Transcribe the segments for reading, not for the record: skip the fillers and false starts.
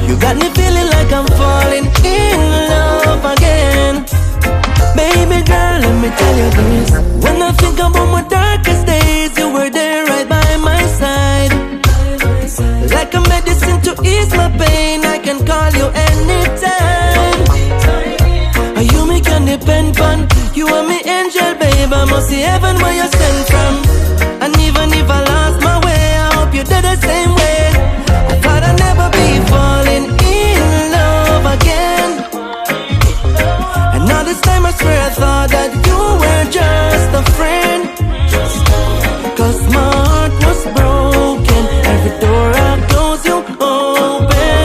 You got me feeling like I'm falling in love again. Baby girl, let me tell you this. When I think about my darkest days, you were there right by my side. Like a medicine to ease my pain, I can call you anytime. You me can depend on. You are me angel, babe. I must see heaven where you sent from. And even if I lost my way, I hope you did the same way. I thought I'd never be falling in love again. And all this time I swear I thought that you were just a friend. Cause my heart was broken. Every door I close you open.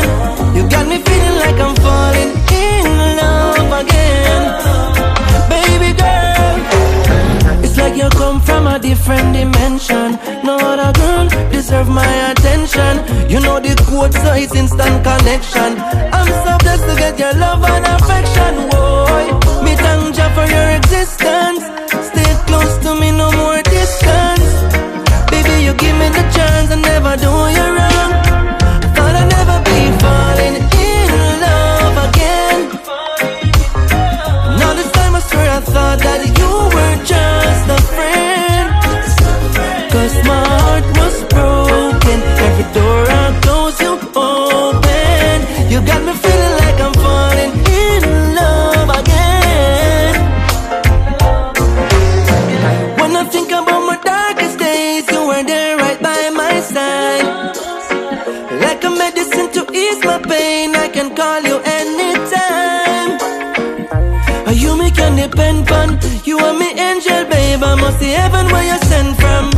You got me feeling like I'm falling in love again. Baby girl, it's like you come from a different dimension. No other girl deserve my attention. You know the code, so it's instant connection. I'm so blessed to get your love and affection. Whoa, me thank Jah for your existence. Stay close to me, no more distance. Baby, you give me the chance and never do you wrong. Thought I'd never be falling in love again. Now this time I swear I thought that you were just a friend. Cause my heart was broken. Every door I close you open. You got me feeling like I'm falling in love again. When I think about my darkest days, you were there right by my side. Like a medicine to ease my pain, I can call you anytime. You me can depend on. You are me angel, babe. I must see heaven where you sent from.